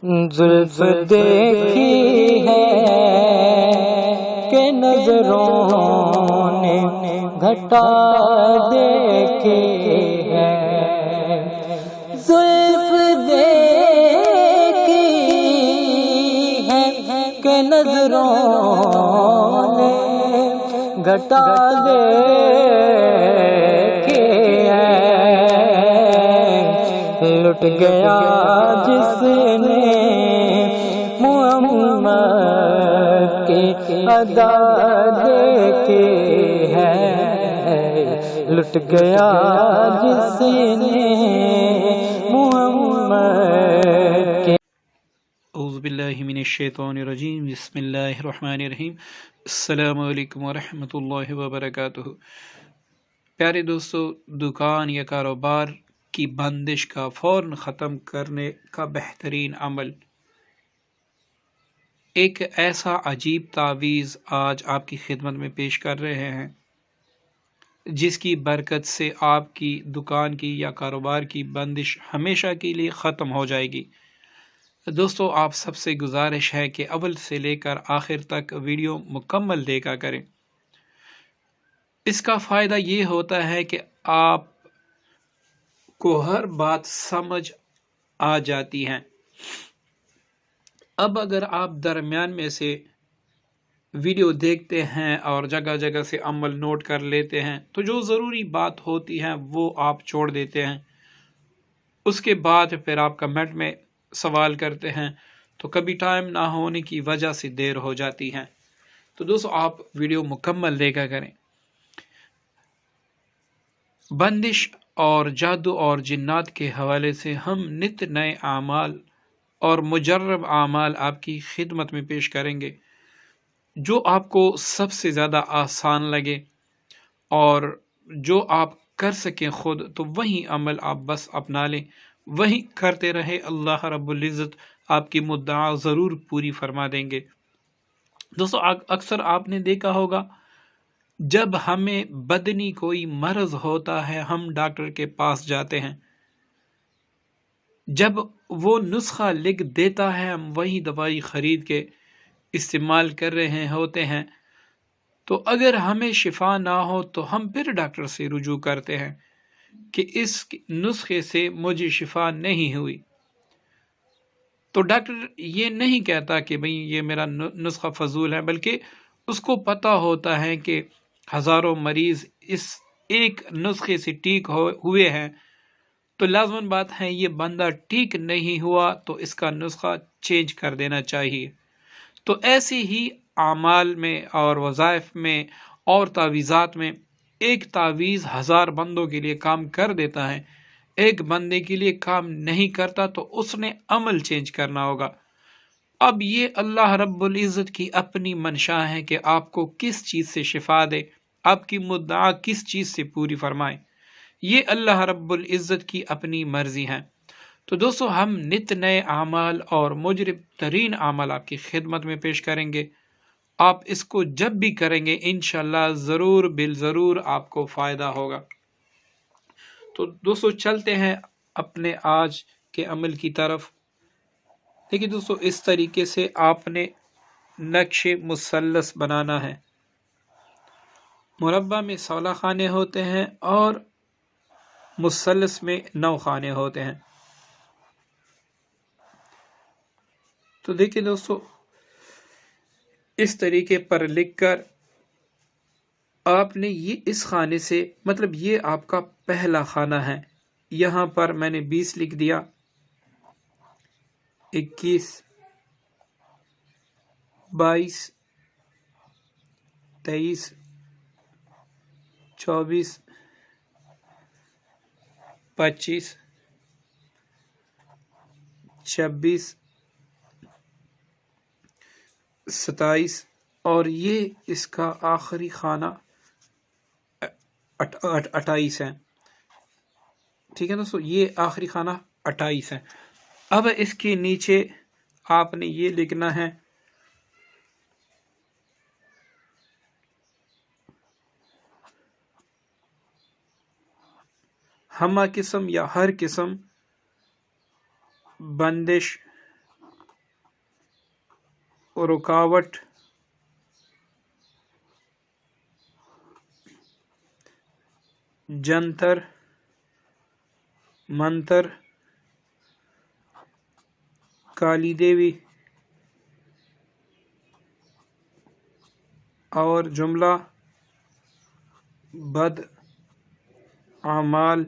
زلف دیکھی ہے کہ نظروں نے گھٹا دیکھی ہے، زلف دیکھی ہے کہ نظروں نے گھٹا دیکھی ہے، لٹ گیا جس نے محمد کی ادا دیکھی ہے، لٹ گیا جس نے محمد کی۔ اعوذ باللہ من الشیطان الرجیم، بسم اللہ الرحمن الرحیم۔ السلام علیکم ورحمۃ اللہ وبرکاتہ۔ پیارے دوستو، دکان یا کاروبار کی بندش کا فوراً ختم کرنے کا بہترین عمل، ایک ایسا عجیب تعویذ آج آپ کی خدمت میں پیش کر رہے ہیں جس کی برکت سے آپ کی دکان کی یا کاروبار کی بندش ہمیشہ کے لیے ختم ہو جائے گی۔ دوستو، آپ سب سے گزارش ہے کہ اول سے لے کر آخر تک ویڈیو مکمل دیکھا کریں۔ اس کا فائدہ یہ ہوتا ہے کہ آپ کو ہر بات سمجھ آ جاتی ہے۔ اب اگر آپ درمیان میں سے ویڈیو دیکھتے ہیں اور جگہ جگہ سے عمل نوٹ کر لیتے ہیں تو جو ضروری بات ہوتی ہے وہ آپ چھوڑ دیتے ہیں، اس کے بعد پھر آپ کمنٹ میں سوال کرتے ہیں تو کبھی ٹائم نہ ہونے کی وجہ سے دیر ہو جاتی ہے۔ تو دوستو، آپ ویڈیو مکمل دیکھا کریں۔ بندش اور جادو اور جنات کے حوالے سے ہم نت نئے اعمال اور مجرب اعمال آپ کی خدمت میں پیش کریں گے، جو آپ کو سب سے زیادہ آسان لگے اور جو آپ کر سکیں خود، تو وہی عمل آپ بس اپنا لیں، وہی کرتے رہے، اللہ رب العزت آپ کی مدعا ضرور پوری فرما دیں گے۔ دوستو، اکثر آپ نے دیکھا ہوگا جب ہمیں بدنی کوئی مرض ہوتا ہے ہم ڈاکٹر کے پاس جاتے ہیں، جب وہ نسخہ لکھ دیتا ہے ہم وہی دوائی خرید کے استعمال کر رہے ہوتے ہیں، تو اگر ہمیں شفا نہ ہو تو ہم پھر ڈاکٹر سے رجوع کرتے ہیں کہ اس نسخے سے مجھے شفا نہیں ہوئی۔ تو ڈاکٹر یہ نہیں کہتا کہ بھئی یہ میرا نسخہ فضول ہے، بلکہ اس کو پتہ ہوتا ہے کہ ہزاروں مریض اس ایک نسخے سے ٹھیک ہوئے ہیں، تو لازماً بات ہے یہ بندہ ٹھیک نہیں ہوا تو اس کا نسخہ چینج کر دینا چاہیے۔ تو ایسے ہی اعمال میں اور وظائف میں اور تعویذات میں ایک تعویذ 1000 بندوں کے لیے کام کر دیتا ہے، ایک بندے کے لیے کام نہیں کرتا تو اس نے عمل چینج کرنا ہوگا۔ اب یہ اللہ رب العزت کی اپنی منشا ہے کہ آپ کو کس چیز سے شفا دے، آپ کی مدعا کس چیز سے پوری فرمائے، یہ اللہ رب العزت کی اپنی مرضی ہے۔ تو دوستو، ہم نت نئے اعمال اور مجرب ترین اعمال آپ کی خدمت میں پیش کریں گے۔ آپ اس کو جب بھی کریں گے انشاءاللہ ضرور بالضرور آپ کو فائدہ ہوگا۔ تو دوستو، چلتے ہیں اپنے آج کے عمل کی طرف۔ دیکھیے دوستو، اس طریقے سے آپ نے نقش مثلث بنانا ہے۔ مربع میں 16 خانے ہوتے ہیں اور مثلث میں 9 خانے ہوتے ہیں۔ تو دیکھیے دوستو، اس طریقے پر لکھ کر آپ نے یہ اس خانے سے، مطلب یہ آپ کا پہلا خانہ ہے، یہاں پر میں نے 20 لکھ دیا، 21 22 23 24 25 26 27 اور یہ اس کا آخری خانہ 28 ہے۔ ٹھیک ہے دوستو، یہ آخری خانہ 28 ہے۔ اب اس کے نیچے آپ نے یہ لکھنا ہے ہمہ قسم یا ہر قسم بندش رکاوٹ، جنتر منتر، کالی دیوی اور جملہ بد اعمال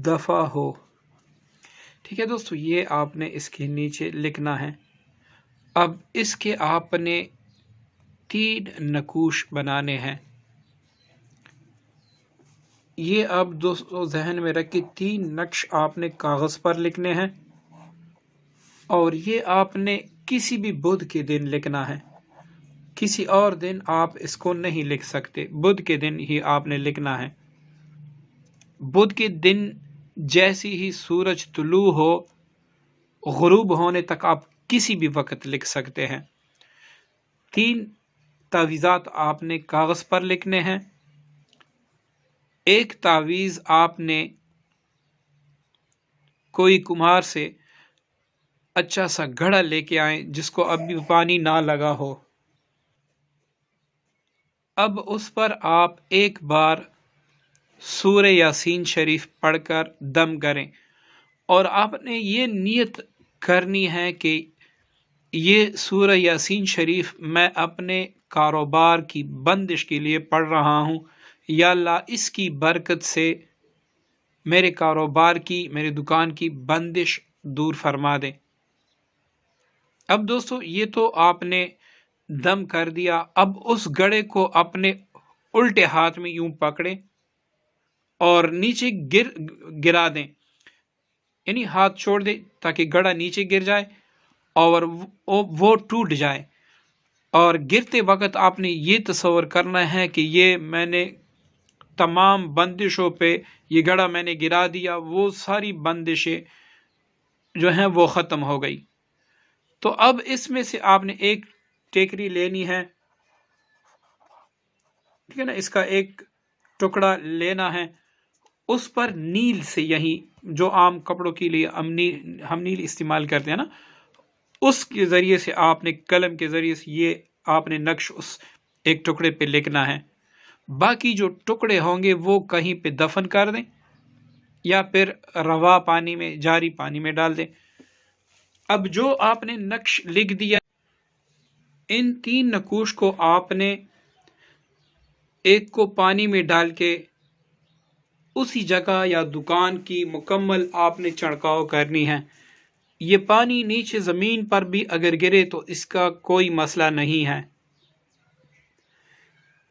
دفع ہو۔ ٹھیک ہے دوستو، یہ آپ نے اس کے نیچے لکھنا ہے۔ اب اس کے آپ نے 3 نقوش بنانے ہیں۔ یہ اب دوستو ذہن میں رکھ کے 3 نقش آپ نے کاغذ پر لکھنے ہیں، اور یہ آپ نے کسی بھی بدھ کے دن لکھنا ہے، کسی اور دن آپ اس کو نہیں لکھ سکتے، بدھ کے دن ہی آپ نے لکھنا ہے۔ بدھ کے دن جیسی ہی سورج طلوع ہو، غروب ہونے تک آپ کسی بھی وقت لکھ سکتے ہیں۔ 3 تعویذات آپ نے کاغذ پر لکھنے ہیں۔ ایک تعویذ آپ نے کوئی کمہار سے اچھا سا گھڑا لے کے آئیں جس کو اب بھی پانی نہ لگا ہو۔ اب اس پر آپ ایک بار سورہ یاسین شریف پڑھ کر دم کریں، اور آپ نے یہ نیت کرنی ہے کہ یہ سورہ یاسین شریف میں اپنے کاروبار کی بندش کے لیے پڑھ رہا ہوں، یا اللہ اس کی برکت سے میرے کاروبار کی، میرے دکان کی بندش دور فرما دے۔ اب دوستو یہ تو آپ نے دم کر دیا، اب اس گڑے کو اپنے الٹے ہاتھ میں یوں پکڑیں اور نیچے گرا دیں، یعنی ہاتھ چھوڑ دیں تاکہ گڑا نیچے گر جائے اور وہ ٹوٹ جائے۔ اور گرتے وقت آپ نے یہ تصور کرنا ہے کہ یہ میں نے تمام بندشوں پہ یہ گڑا میں نے گرا دیا، وہ ساری بندشیں جو ہیں وہ ختم ہو گئی۔ تو اب اس میں سے آپ نے ایک ٹیکری لینی ہے، ٹھیک ہے نا، اس کا ایک ٹکڑا لینا ہے، اس پر نیل سے، یہی جو عام کپڑوں کے لیے ہم نیل استعمال کرتے ہیں نا، اس کے ذریعے سے آپ نے قلم کے ذریعے سے یہ آپ نے نقش اس ایک ٹکڑے پہ لکھنا ہے۔ باقی جو ٹکڑے ہوں گے وہ کہیں پہ دفن کر دیں یا پھر روا پانی میں، جاری پانی میں ڈال دیں۔ اب جو آپ نے نقش لکھ دیا، ان 3 نقوش کو آپ نے ایک کو پانی میں ڈال کے اسی جگہ یا دکان کی مکمل آپ نے چھڑکاؤ کرنی ہے۔ یہ پانی نیچے زمین پر بھی اگر گرے تو اس کا کوئی مسئلہ نہیں ہے۔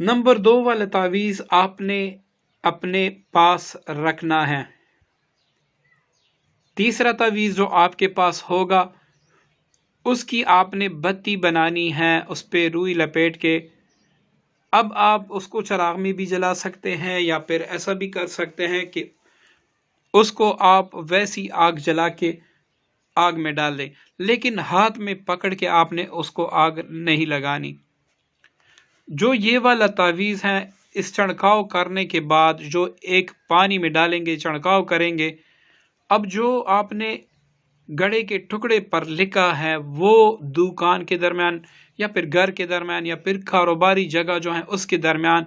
نمبر 2 والا تعویذ آپ نے اپنے پاس رکھنا ہے۔ تیسرا تعویذ جو آپ کے پاس ہوگا اس کی آپ نے بتی بنانی ہے، اس پہ روئی لپیٹ کے۔ اب آپ اس کو چراغ میں بھی جلا سکتے ہیں، یا پھر ایسا بھی کر سکتے ہیں کہ اس کو آپ ویسی آگ جلا کے آگ میں ڈال دیں، لیکن ہاتھ میں پکڑ کے آپ نے اس کو آگ نہیں لگانی۔ جو یہ والا تعویذ ہے، اس چھڑکاؤ کرنے کے بعد جو ایک پانی میں ڈالیں گے، چھڑکاؤ کریں گے، اب جو آپ نے گڑے کے ٹکڑے پر لکھا ہے وہ دکان کے درمیان یا پھر گھر کے درمیان یا پھر کاروباری جگہ جو ہے اس کے درمیان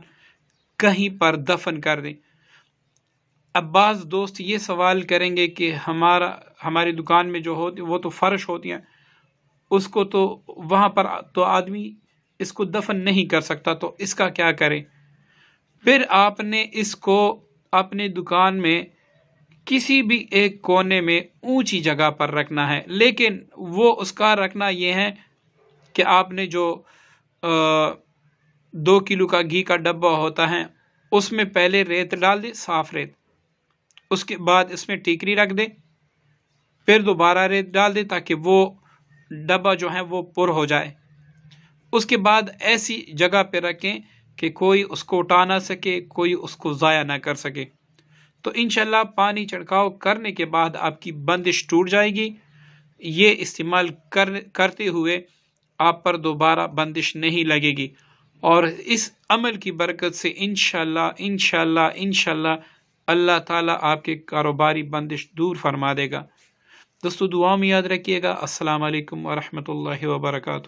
کہیں پر دفن کر دیں۔ اب بعض دوست یہ سوال کریں گے کہ ہماری دکان میں جو ہوتی وہ تو فرش ہوتی ہیں، اس کو تو وہاں پر تو آدمی اس کو دفن نہیں کر سکتا، تو اس کا کیا کریں؟ پھر آپ نے اس کو اپنے دکان میں کسی بھی ایک کونے میں اونچی جگہ پر رکھنا ہے، لیکن وہ اس کا رکھنا یہ ہے کہ آپ نے جو 2 کلو کا گھی کا ڈبہ ہوتا ہے اس میں پہلے ریت ڈال دیں، صاف ریت، اس کے بعد اس میں ٹیکری رکھ دیں، پھر دوبارہ ریت ڈال دیں تاکہ وہ ڈبہ جو ہے وہ پر ہو جائے۔ اس کے بعد ایسی جگہ پہ رکھیں کہ کوئی اس کو اٹھا نہ سکے، کوئی اس کو ضائع نہ کر سکے۔ تو انشاءاللہ پانی چھڑکاؤ کرنے کے بعد آپ کی بندش ٹوٹ جائے گی۔ یہ استعمال کرتے ہوئے آپ پر دوبارہ بندش نہیں لگے گی، اور اس عمل کی برکت سے انشاءاللہ اللہ تعالیٰ آپ کے کاروباری بندش دور فرما دے گا۔ دوستو دعا میں یاد رکھیے گا۔ السلام علیکم ورحمۃ اللہ وبرکاتہ۔